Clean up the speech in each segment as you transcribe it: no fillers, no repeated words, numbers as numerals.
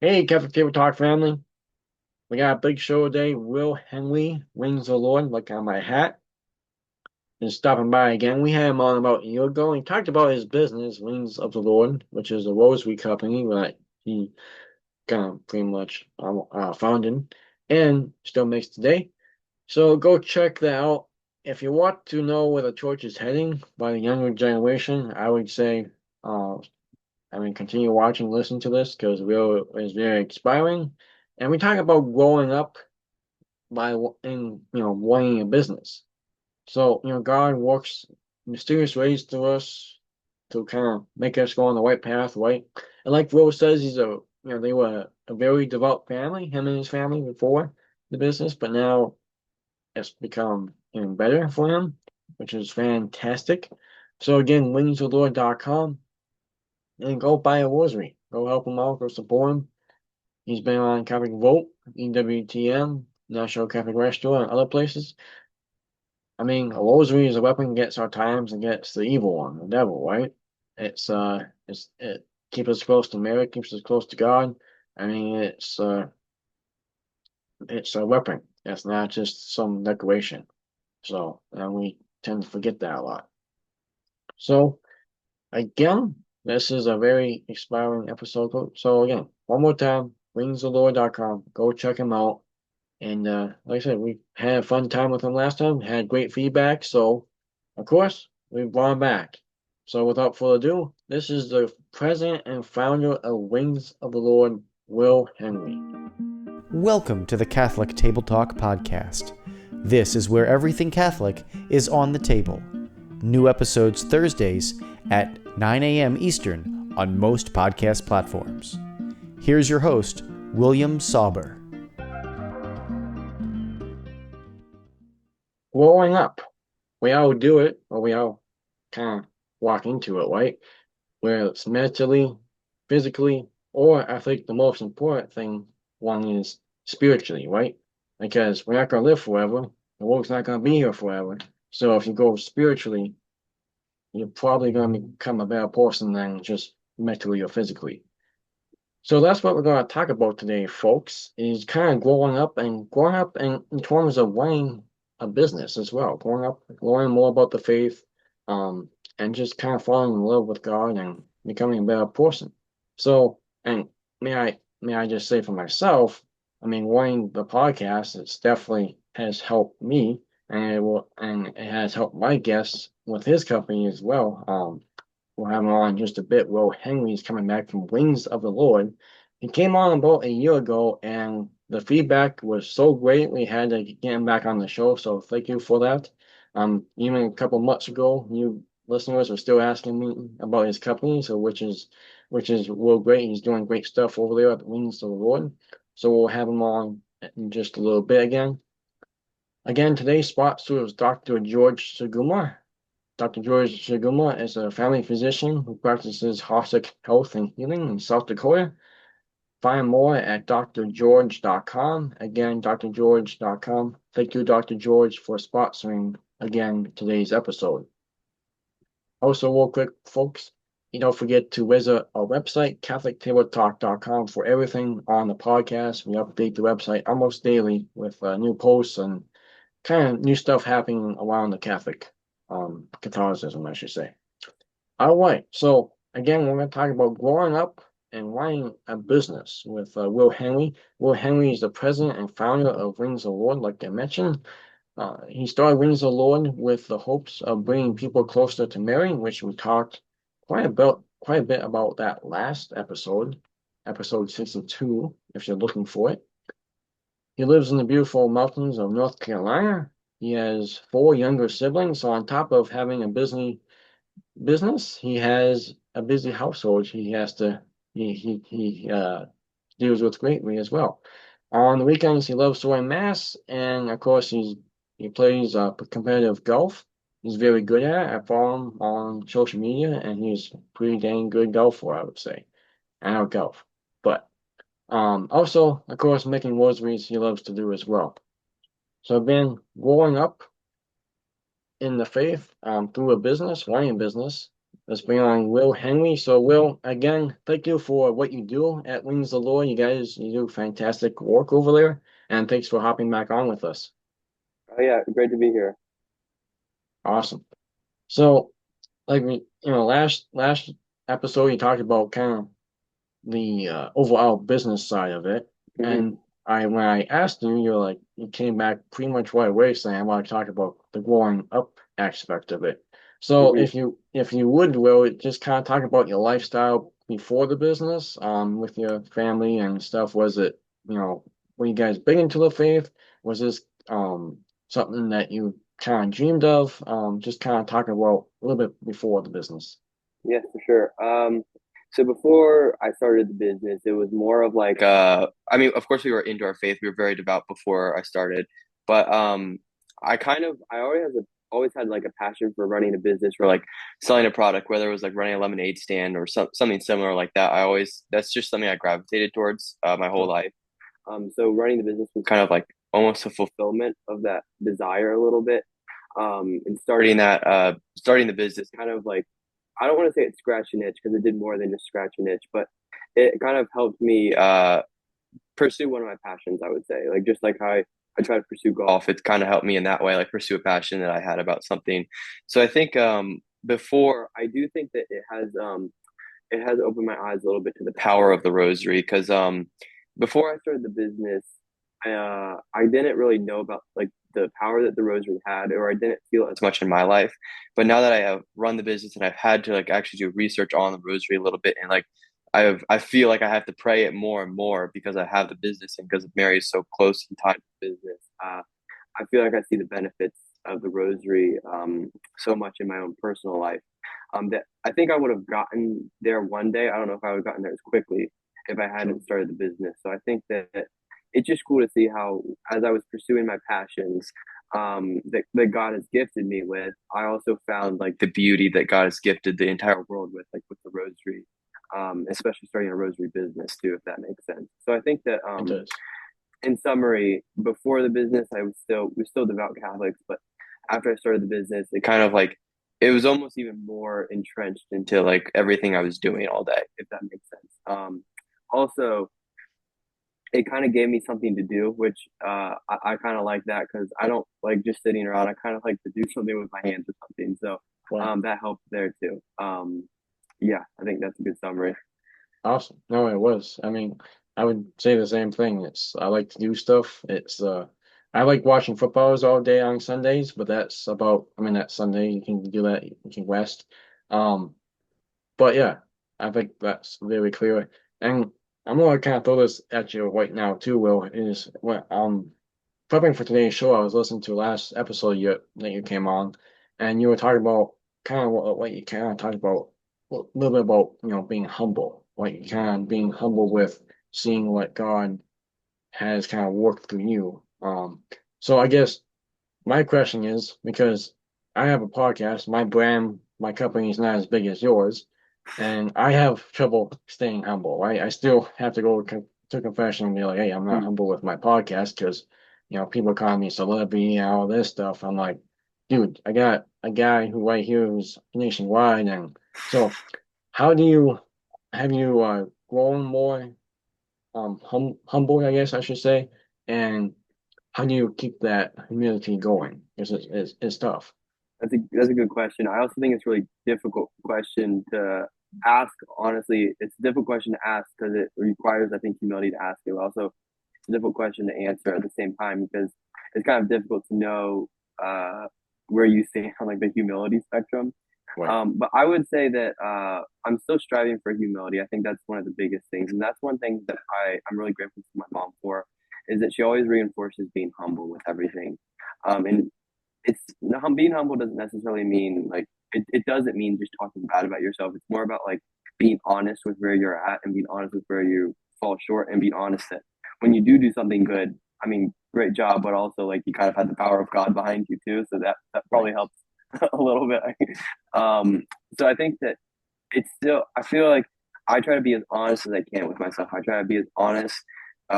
Hey, Catholic Table Talk family. We got a big show today. Will Henley Wings the Lord, like on my hat, is stopping by again. We had him on about a year ago. And he talked about his business, Wings of the Lord, which is a rosary company that he kind of pretty much founded and still makes today. So go check that out. If you want to know where the church is heading by the younger generation, I would say uh, continue watching, listen to this because Will is very inspiring. And we talk about growing up by wanting a business. So God works mysterious ways through us to kind of make us go on the right path, right? And like Will says, they were a very devout family, him and his family before the business, but now it's become even better for him, which is fantastic. So again, wingsoflord.com and go buy a rosary. Go help him out, go support him. He's been on Catholic Vote, EWTM, National Catholic Restaurant, and other places. I mean, a rosary is a weapon against our times, against the evil one, the devil, right? It keeps us close to Mary, keeps us close to God. I mean, it's a weapon. It's not just some decoration. So, and we tend to forget that a lot. So, again, this is a very inspiring episode. So again, one more time, wingsoflord.com. Go check him out. And like I said, we had a fun time with him last time, had great feedback. So, of course, we brought him back. So, without further ado, this is the president and founder of Wings of the Lord, Will Henry. Welcome to the Catholic Table Talk podcast. This is where everything Catholic is on the table. New episodes Thursdays at 9 a.m. Eastern on most podcast platforms. Here's your host, William Sauber. Growing up, we all do it, or we all kind of walk into it, right? Whether it's mentally, physically, or I think the most important thing one is spiritually, right? Because we're not going to live forever. The world's not going to be here forever. So if you go spiritually, you're probably going to become a better person than just mentally or physically. So that's what we're going to talk about today, folks, is kind of growing up in terms of running a business as well, growing up, learning more about the faith, um, and just kind of falling in love with God and becoming a better person. So, and may I just say for myself, I mean, running the podcast, it's definitely has helped me, and it has helped my guests with his company as well. We'll have him on in just a bit. Will Henry's coming back from Wings of the Lord. He came on about a year ago, and the feedback was so great we had to get him back on the show. So thank you for that. Even a couple months ago, you listeners were still asking me about his company, so which is real great. He's doing great stuff over there at the Wings of the Lord. So we'll have him on in just a little bit again. Again, today's sponsor is Dr. George Saguma. Dr. George Shiguma is a family physician who practices holistic health and healing in South Dakota. Find more at drgeorge.com. Again, drgeorge.com. Thank you, Dr. George, for sponsoring again today's episode. Also, real quick, folks, you don't forget to visit our website, catholictabletalk.com, for everything on the podcast. We update the website almost daily with new posts and kind of new stuff happening around the Catholic Catholicism, I should say. All right. So again, we're going to talk about growing up and running a business with Will Henry. Will Henry is the president and founder of Rings of the Lord, like I mentioned. He started Rings of the Lord with the hopes of bringing people closer to Mary, which we talked quite a bit about that last episode, episode 62, if you're looking for it. He lives in the beautiful mountains of North Carolina. He has four younger siblings, so on top of having a business, he has a busy household he deals with greatly as well. On the weekends, he loves to wear mass, and of course, he plays competitive golf. He's very good at it. I follow him on social media, and he's a pretty dang good golfer, I would say. I don't golf, but also, of course, making rosaries he loves to do as well. So I've been growing up in the faith through a business, running a business. let's bring on Will Henry. So, Will, again, thank you for what you do at Wings of the Lord. You do fantastic work over there, and thanks for hopping back on with us. Oh yeah, great to be here. Awesome. So, last episode, you talked about kind of the overall business side of it. Hmm. And when I asked you, you came back pretty much right away saying I want to talk about the growing up aspect of it. So Hmm. if you would, Will, just kind of talk about your lifestyle before the business, with your family and stuff. Was it, were you guys big into the faith? Was this something that you kind of dreamed of? Just kind of talking about a little bit before the business. Yeah, for sure. So before I started the business, it was more of like I mean, of course we were into our faith. We were very devout before I started, but I always had like a passion for running a business or like selling a product, whether it was like running a lemonade stand or something similar like that. That's just something I gravitated towards my whole Sure. life. So running the business was kind of like almost a fulfillment of that desire a little bit. And starting the business kind of like, I don't want to say it scratched an itch because it did more than just scratch an itch, but it kind of helped me pursue one of my passions, I would say. Like just like how I try to pursue golf, it's kind of helped me in that way, like pursue a passion that I had about something. So I think before I do think that it has opened my eyes a little bit to the power of the rosary because before I started the business, I didn't really know about like the power that the rosary had, or I didn't feel it as much in my life. But now that I have run the business and I've had to like actually do research on the rosary a little bit, and like I feel like I have to pray it more and more because I have the business and because Mary is so close and tied to the business. I feel like I see the benefits of the rosary so much in my own personal life that I think I would have gotten there one day. I don't know if I would have gotten there as quickly if I Sure. hadn't started the business. So I think that it's just cool to see how, as I was pursuing my passions, that God has gifted me with, I also found like the beauty that God has gifted the entire world with, like with the rosary, especially starting a rosary business too, if that makes sense. So I think that It does. in summary, before the business, we were still devout Catholics, but after I started the business, it kind of like it was almost even more entrenched into like everything I was doing all day, if that makes sense. Also, it kind of gave me something to do, which I kind of like that because I don't like just sitting around. I kind of like to do something with my hands or something. So Wow. that helped there too. Yeah, I think that's a good summary. Awesome. No, it was. I mean, I would say the same thing. I like to do stuff. I like watching footballs all day on Sundays, but that's about, I mean, that Sunday you can do that, you can rest. Um, but yeah, I think that's very clear. And I'm gonna kind of throw this at you right now too, Will, is when prepping for today's show, I was listening to last episode that you came on, and you were talking about kind of what you kind of talked about a little bit about being humble, like kind of being humble with seeing what God has kind of worked through you. So I guess my question is because I have a podcast, my company is not as big as yours, and I have trouble staying humble, right? I still have to go to confession and be like, hey, I'm not Hmm. humble with my podcast because, people call me celebrity and all this stuff. I'm like, dude, I got a guy who right here who's nationwide. And so, how do you have you grown more humble, I guess I should say, and how do you keep that humility going? Because it's tough. That's a good question. I also think it's a really difficult question to ask. Honestly, it's a difficult question to ask because it requires, I think, humility to ask it. Also, it's a difficult question to answer at the same time because it's kind of difficult to know uh, where you stand on like the humility spectrum. Right. But I would say that I'm still striving for humility. I think that's one of the biggest things, and that's one thing that I'm really grateful to my mom for, is that she always reinforces being humble with everything. And being humble doesn't necessarily mean like it doesn't mean just talking bad about yourself. It's more about like being honest with where you're at and being honest with where you fall short and being honest that when you do something good, I mean, great job, but also like you kind of had the power of God behind you too, so that Right. probably helps a little bit. um, so I think that it's still I feel like I try to be as honest as I can with myself. I try to be as honest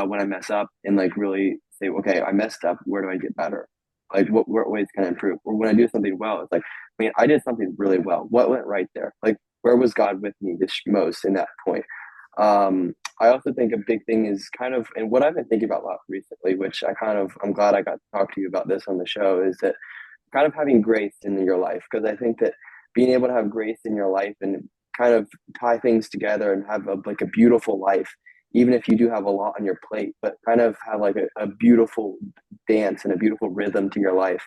when I mess up and like really say, okay, I messed up. Where do I get better? Like what ways can I improve? Or when I do something well, it's like, man, I did something really well. What went right there? Like where was God with me the most in that point? I also think a big thing is kind of, and what I've been thinking about a lot recently, which I'm glad I got to talk to you about this on the show, is that kind of having grace in your life. Because I think that being able to have grace in your life and kind of tie things together and have like a beautiful life, even if you do have a lot on your plate, but kind of have like a beautiful dance and a beautiful rhythm to your life.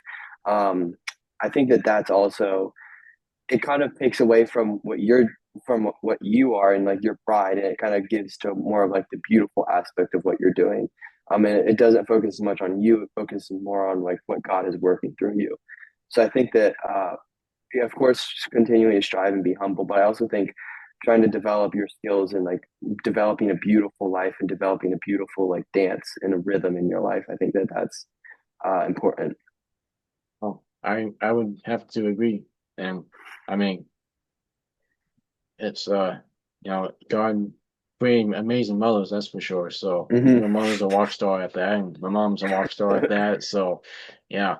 Um, I think that that's also, it kind of takes away from what you are and like your pride, and it kind of gives to more of like the beautiful aspect of what you're doing. And it doesn't focus as much on you; it focuses more on like what God is working through you. So I think that, yeah, of course, continuing to strive and be humble, but I also think trying to develop your skills and like developing a beautiful life and developing a beautiful like dance and a rhythm in your life. I think that that's important. Oh, I would have to agree. And I mean, it's God creating amazing mothers, that's for sure. So Hmm. your mother's a rock star at that, and my mom's a rock star at that. So yeah.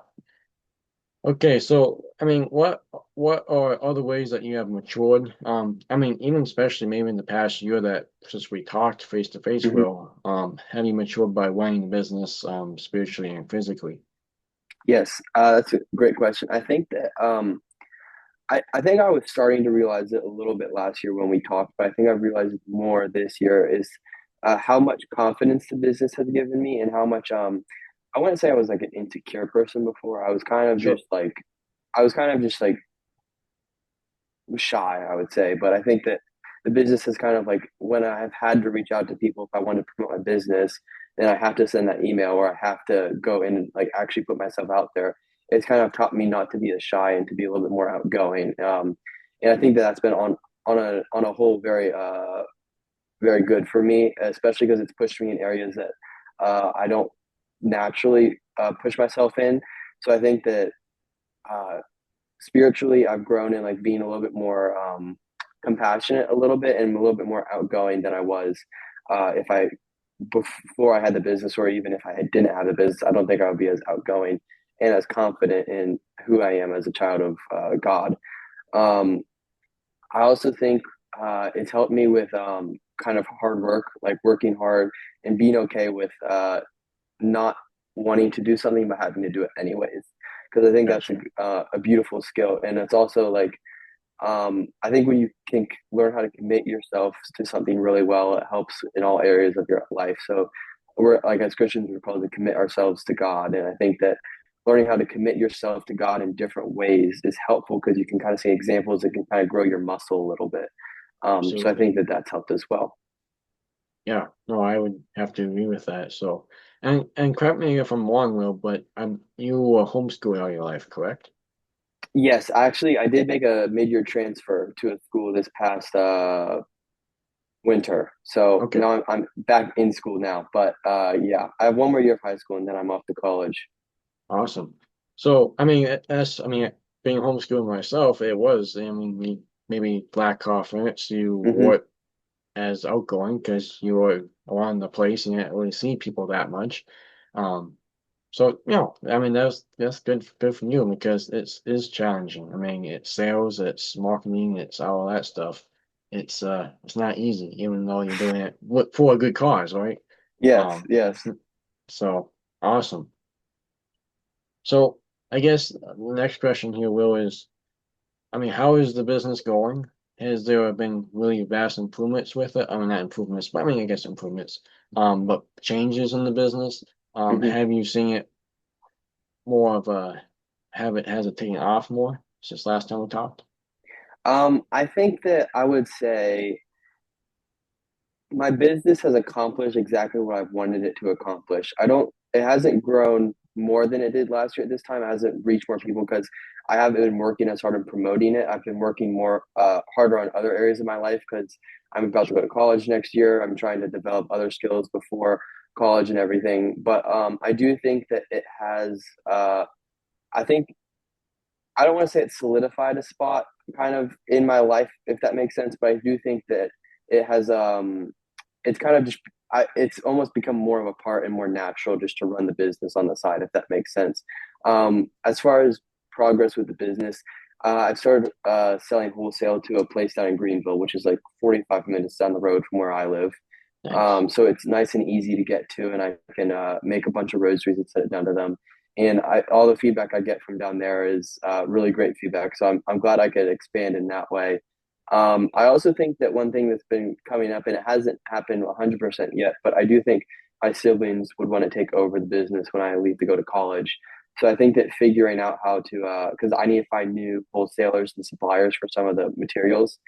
Okay, so I mean, what are other ways that you have matured? I mean, even especially maybe in the past year that since we talked face to face, Hmm. Will, have you matured by running the business, spiritually and physically? Yes, that's a great question. I think that I think I was starting to realize it a little bit last year when we talked, but I think I've realized it more this year is how much confidence the business has given me and how much I wouldn't say I was like an insecure person before. Sure. I was kind of just like shy, I would say. But I think that the business is kind of like when I've had to reach out to people if I want to promote my business, then I have to send that email or I have to go in and like actually put myself out there. It's kind of taught me not to be as shy and to be a little bit more outgoing. And I think that that's been on a whole very good for me, especially because it's pushed me in areas that I don't naturally push myself in. So I think that uh, spiritually I've grown in like being a little bit more compassionate a little bit and a little bit more outgoing than I was if I before I had the business, or even if didn't have the business. I don't think I would be as outgoing and as confident in who I am as a child of God. um, I also think it's helped me with kind of hard work, like working hard and being okay with not wanting to do something but having to do it anyways, because I think that's Gotcha. a beautiful skill. And it's also like I think when you can learn how to commit yourself to something really well, it helps in all areas of your life. So we're like as Christians, we're called to commit ourselves to God, and I think that learning how to commit yourself to God in different ways is helpful because you can kind of see examples that can kind of grow your muscle a little bit. So I Absolutely. think that that's helped as well. Yeah, no, I would have to agree with that. So, and correct me if I'm wrong, Will, but you were homeschooled all your life, correct? Yes, actually, I did make a mid-year transfer to a school this past winter. So Okay, now I'm back in school now. But yeah, I have one more year of high school and then I'm off to college. awesome. So, I mean, I mean, being homeschooled myself, it was, I mean, maybe lack confidence. You Hmm. weren't as outgoing because you were around the place and you didn't really see people that much. Um, So, I mean, that's good for you because it's challenging. I mean, it's sales, it's marketing, it's all that stuff. It's not easy, even though you're doing it for a good cause, right? Yes, Um, yes. so awesome. So I guess the next question here, Will, is, I mean, how is the business going? Has there been really vast improvements with it? I mean, not improvements, but I mean, I guess improvements. But changes in the business. Hmm. Have you seen it more of a has it taken off more since last time we talked? I think that I would say my business has accomplished exactly what I've wanted it to accomplish. It hasn't grown more than it did last year at this time. It hasn't reached more people because I haven't been working as hard on promoting it. I've been working more harder on other areas of my life because I'm about to go Sure. to college next year. I'm trying to develop other skills before college and everything. But I do think that it has, I think, I don't want to say it's solidified a spot kind of in my life, if that makes sense. But I do think that it has, it's kind of just it's almost become more of a part and more natural just to run the business on the side, if that makes sense. As far as progress with the business, I've started selling wholesale to a place down in Greenville, which is like 45 minutes down the road from where I live. Nice. So it's nice and easy to get to, and I can make a bunch of rosaries and send it down to them. And all the feedback I get from down there is really great feedback. So I'm glad I could expand in that way. I also think that one thing that's been coming up, and it hasn't happened 100% yet, but I do think my siblings would want to take over the business when I leave to go to college. So I think that figuring out how to, because I need to find new wholesalers and suppliers for some of the materials,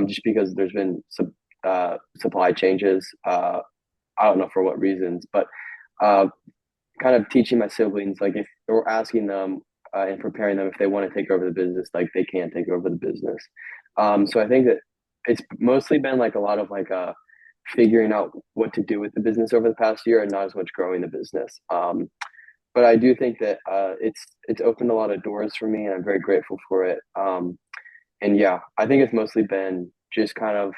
just because there's been some supply changes. I don't know for what reasons, but uh, kind of teaching my siblings, like if or asking them and preparing them if they want to take over the business, like they can take over the business. So I think that it's mostly been like a lot of like figuring out what to do with the business over the past year and not as much growing the business. But I do think that it's opened a lot of doors for me, and I'm very grateful for it. And yeah, I think it's mostly been just kind of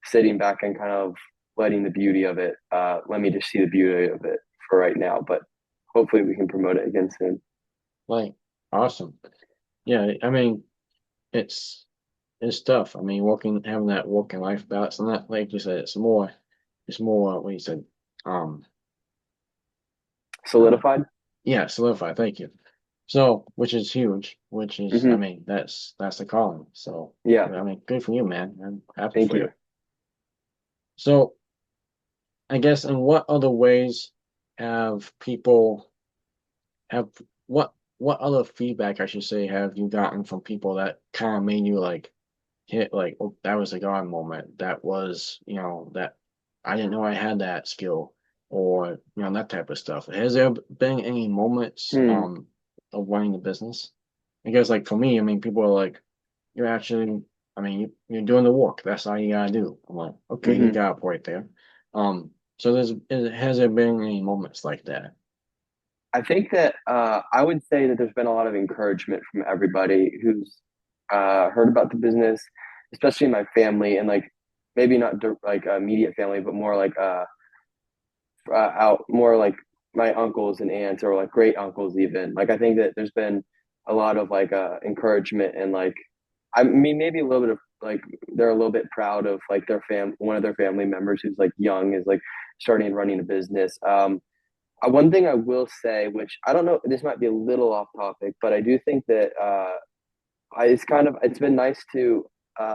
sitting back and kind of letting the beauty of it. Let me just see the beauty of it for right now, but hopefully we can promote it again soon. Like, awesome. Yeah, I mean, it's it's tough. I mean, having that working life balance and that, like you said, it's more what you said, um, uh, Solidified. yeah, solidified. Thank you. So, which is huge, which is, I Hmm. mean, that's the calling. So, Yeah. I mean, good for you, man. I'm happy Thank for you. you. So, I guess in what other ways have people have what other feedback I should say have you gotten from people that kind of made you like hit like, oh, that was a God moment. That was, that I didn't know I had that skill, or that type of stuff. Has there been any moments Hmm. of running the business? Because like for me, I mean, people are like, you're actually, I mean, you're doing the work. That's all you gotta do. I'm like, okay, you Hmm. got a point there. So has there been any moments like that? I think that I would say that there's been a lot of encouragement from everybody who's heard about the business, especially my family, and like maybe not like immediate family, but more like out more like my uncles and aunts or like great uncles even. Like I think that there's been a lot of like encouragement and like I mean maybe a little bit of like they're a little bit proud of like their one of their family members who's like young is like starting running a business. One thing I will say, which I don't know, this might be a little off topic, but I do think that it's been nice to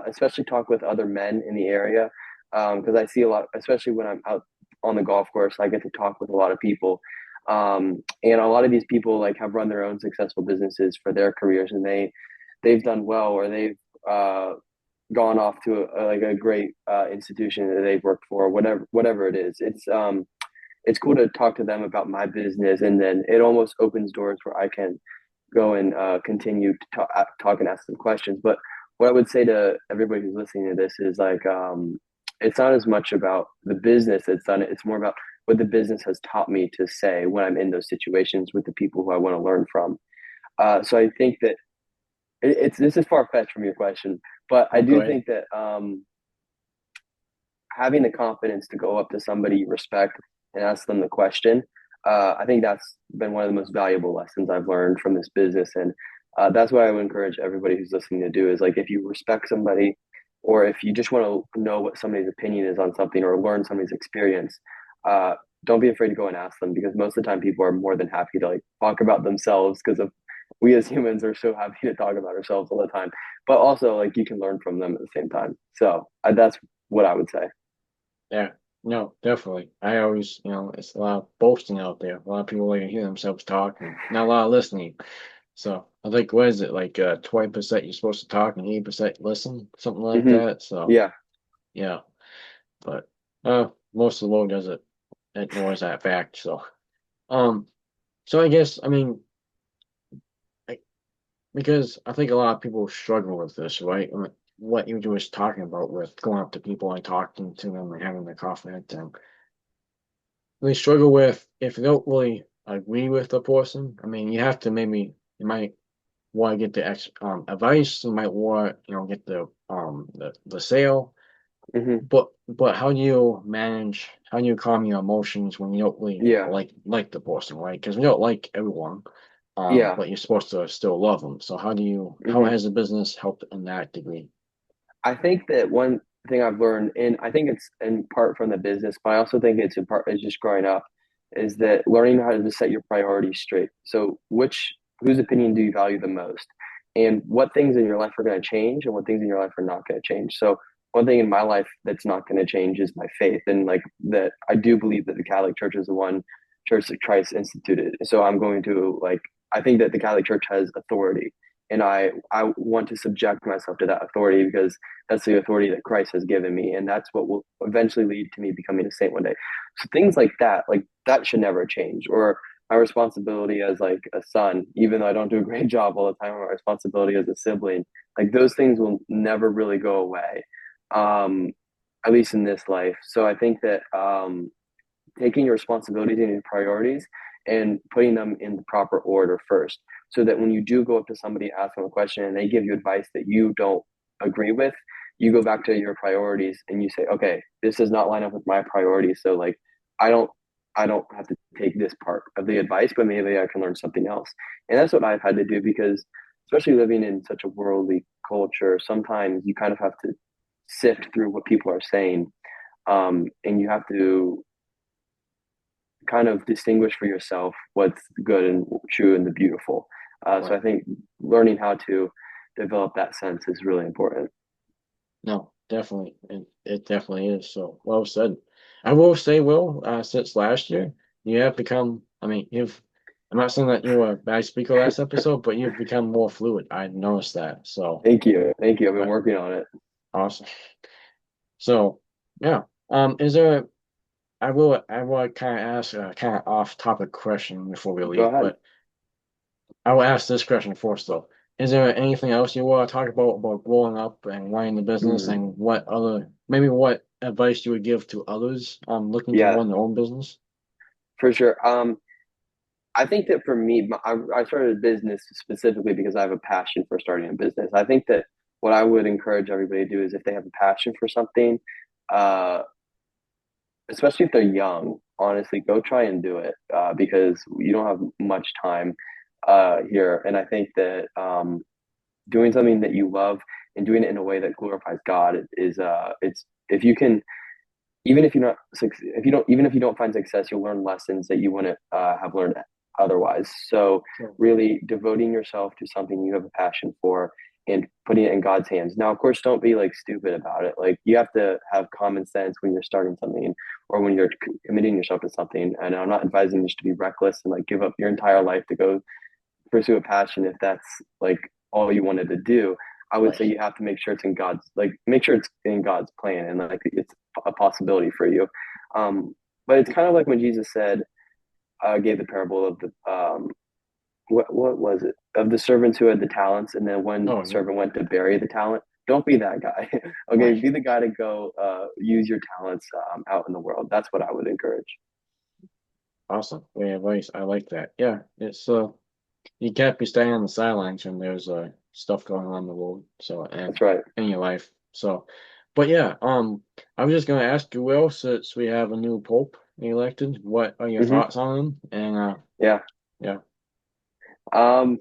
especially talk with other men in the area because I see a lot, especially when I'm out on the golf course, I get to talk with a lot of people, and a lot of these people like have run their own successful businesses for their careers, and they've done well, or they've gone off to like a great institution that they've worked for, whatever it is. It's cool to talk to them about my business, and then it almost opens doors where I can go and continue to talk and ask them questions. But what I would say to everybody who's listening to this is like, it's not as much about the business that's done it. It's more about what the business has taught me to say when I'm in those situations with the people who I want to learn from. So I think that it's this is far fetched from your question, but I Oh, go do ahead. think that having the confidence to go up to somebody you respect and ask them the question, I think that's been one of the most valuable lessons I've learned from this business. And that's what I would encourage everybody who's listening to do is like if you respect somebody or if you just want to know what somebody's opinion is on something or learn somebody's experience, uh, don't be afraid to go and ask them because most of the time people are more than happy to like talk about themselves because of we as humans are so happy to talk about ourselves all the time, but also like you can learn from them at the same time. So that's what I would say. Yeah, no, definitely. I always, it's a lot of boasting out there. A lot of people like to hear themselves talk and not a lot of listening. So I think what is it like 20% you're supposed to talk and 80% listen, something like Hmm. that. So Yeah. yeah, but most of the world does it ignores that fact. Um, so I guess I mean I, because I think a lot of people struggle with this, right? I mean, what you were just talking about with going up to people and talking to them and having the confidence and they struggle with if you don't really agree with the person. I mean, you have to maybe you might want to get the advice. You might want get the sale. Hmm. But how do you manage how do you calm your emotions when you don't really Yeah. like the person, right? Because we don't like everyone, Yeah. but you're supposed to still love them. So how Hmm. has the business helped in that degree? I think that one thing I've learned, and I think it's in part from the business, but I also think it's in part is just growing up, is that learning how to just set your priorities straight. So whose opinion do you value the most? And what things in your life are going to change and what things in your life are not going to change. So one thing in my life that's not going to change is my faith. And like that I do believe that the Catholic Church is the one church that Christ instituted. So I'm going to like I think that the Catholic Church has authority. And I want to subject myself to that authority because that's the authority that Christ has given me, and that's what will eventually lead to me becoming a saint one day. So things like that should never change. Or my responsibility as like a son, even though I don't do a great job all the time, my responsibility as a sibling, like those things will never really go away, um, at least in this life. So I think that taking your responsibilities and your priorities and putting them in the proper order first, so that when you do go up to somebody, ask them a question, and they give you advice that you don't agree with, you go back to your priorities and you say, okay, this does not line up with my priorities. So like, I don't, I don't have to take this part of the advice, but maybe I can learn something else. And that's what I've had to do because, especially living in such a worldly culture, sometimes you kind of have to sift through what people are saying, and you have to kind of distinguish for yourself what's good and true and the beautiful. So I Right. think learning how to develop that sense is really important. No, definitely. It definitely is. So well said. I will say, Will, since last year, you have become, I mean, I'm not saying that you were a bad speaker last episode, but you've become more fluid. I noticed that. So, Thank you. Thank you. I've been but working on it. awesome. So, yeah. Is there, I will kind of ask a kind of off topic question before we Go leave, ahead. but I will ask this question first, though. Is there anything else you want to talk about growing up and running the business, Mm, and maybe what advice you would give to others looking to yeah, run their own business? for sure. I think that for me, I started a business specifically because I have a passion for starting a business. I think that what I would encourage everybody to do is if they have a passion for something, uh, especially if they're young, honestly, go try and do it because you don't have much time here. And I think that doing something that you love and doing it in a way that glorifies God is it's if you can even if you're not if you don't even if you don't find success, you'll learn lessons that you wouldn't have learned otherwise. So Sure. really devoting yourself to something you have a passion for and putting it in God's hands. Now, of course, don't be like stupid about it. Like you have to have common sense when you're starting something or when you're committing yourself to something. And I'm not advising you to be reckless and like give up your entire life to go pursue a passion if that's like all you wanted to do. I would say Right. you have to make sure it's in God's like make sure it's in God's plan and like it's a possibility for you. Um, but it's kind of like when Jesus said, gave the parable of the what was it of the servants who had the talents, and then one Oh, yeah. servant went to bury the talent. Don't be that guy. Okay, Right. be the guy to go use your talents out in the world. That's what I would encourage. Awesome. Great advice. I like that. Yeah. It's you can't be staying on the sidelines when there's stuff going on in the world. So and That's right. in your life. So, but yeah. I was just gonna ask you, Will, since we have a new pope elected, what are your Hmm. thoughts on him? And Yeah. yeah. Um,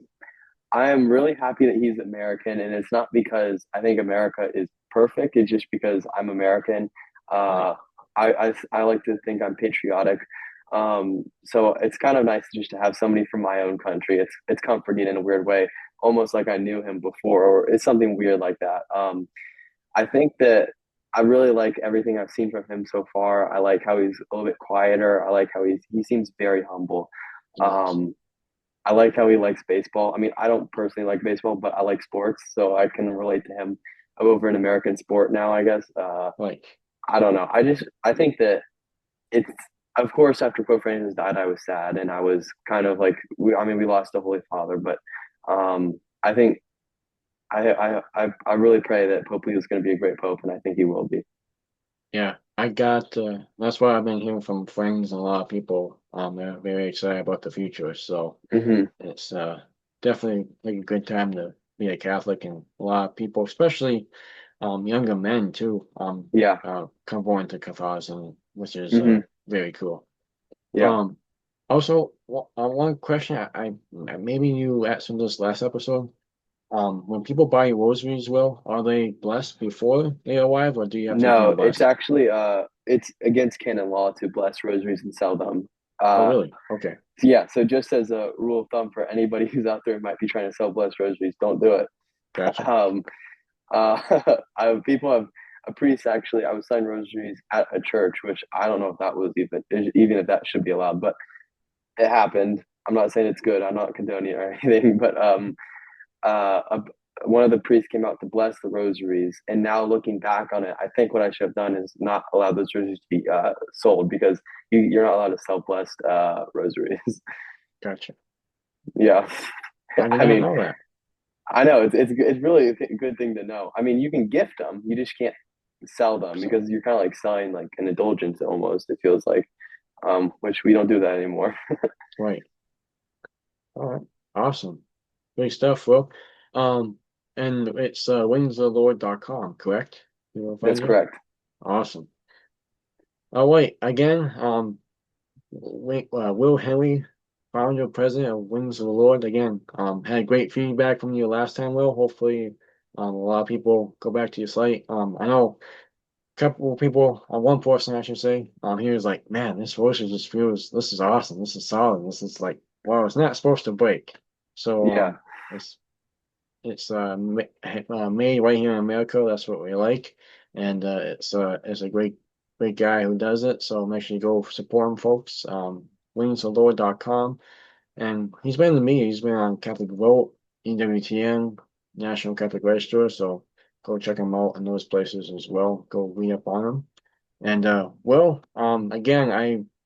I am really happy that he's American, and it's not because I think America is perfect. It's just because I'm American. Right. Uh, I like to think I'm patriotic. So it's kind of nice just to have somebody from my own country. It's comforting in a weird way, almost like I knew him before, or it's something weird like that. I think that I really like everything I've seen from him so far. I like how he's a little bit quieter. I like how he seems very humble. Yes. Um, I like how he likes baseball. I mean, I don't personally like baseball, but I like sports, so I can relate to him. I'm over an American sport now, I guess. Like I don't know. I think that it's of course after Pope Francis died, I was sad, and I was kind of like I mean, we lost the Holy Father, but I think I really pray that Pope Leo is going to be a great pope, and I think he will be. yeah, I got that's what I've been hearing from friends and a lot of people. They're very excited about the future. So Hmm. it's definitely like a good time to be a Catholic, and a lot of people, especially younger men too, Yeah. come born to Catholicism. which is Hmm. very cool. Yeah. Um, Also, one question maybe you answered this last episode. When people buy rosaries, Will, are they blessed before they arrive, or do you have to be No, it's blessed? actually it's against canon law to bless rosaries and sell them. Oh, Uh, really? Okay, yeah, so just as a rule of thumb for anybody who's out there who might be trying to sell blessed rosaries, don't do it. gotcha. Um, people have a priest actually. I was selling rosaries at a church, which I don't know if that was even if that should be allowed, but it happened. I'm not saying it's good. I'm not condoning it or anything, but uh, a, one of the priests came out to bless the rosaries, and now looking back on it, I think what I should have done is not allow those rosaries to be sold because you're not allowed to sell blessed rosaries. Gotcha. Yeah, I did I not mean, know that. I know it's really a good thing to know. I mean, you can gift them, you just can't sell them So, because you're kind of like selling like an indulgence almost. It feels like, which we don't do that anymore. right. All right. Awesome. Great stuff, Will. Um, and it's wingsoflord.com, correct? You will That's find you? correct. Awesome. Oh, wait, again, Will Henry, founder president of Wings of the Lord, again, had great feedback from you last time, Will. Hopefully, a lot of people go back to your site. I know a couple of people, one person I should say, he was like, man, this roaster just feels, this is awesome. This is solid. This is like, wow, it's not supposed to break. So, Yeah. it's it's made right here in America. That's what we like, and it's a great guy who does it. So make sure you go support him, folks. Wingsoflord.com, and he's been in the media. He's been on Catholic Vote, EWTN, National Catholic Register. So go check him out in those places as well. Go read up on him. And again,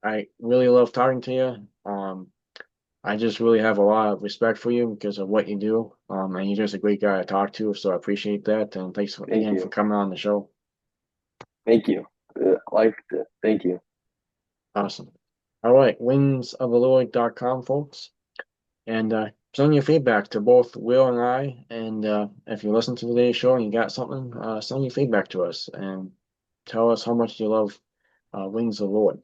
I really love talking to you. I just really have a lot of respect for you because of what you do. And you're just a great guy to talk to, so I appreciate that. And thanks Thank again for you. coming on the show. Thank you. Thank you. Awesome. All right, wingsoftheLord.com, folks. And send your feedback to both Will and I. And if you listen to today's show and you got something, send your feedback to us and tell us how much you love Wings of the Lord.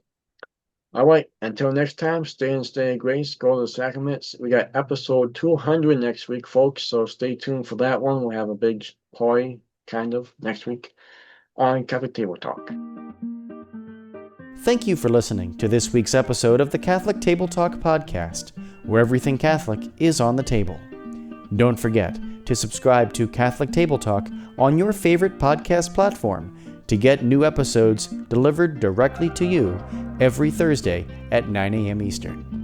All right. Until next time, stay in state of grace. Go to the sacraments. We got episode 200 next week, folks. So stay tuned for that one. We'll have a big party, kind of, next week on Catholic Table Talk. Thank you for listening to this week's episode of the Catholic Table Talk podcast, where everything Catholic is on the table. Don't forget to subscribe to Catholic Table Talk on your favorite podcast platform to get new episodes delivered directly to you every Thursday at 9 a.m. Eastern.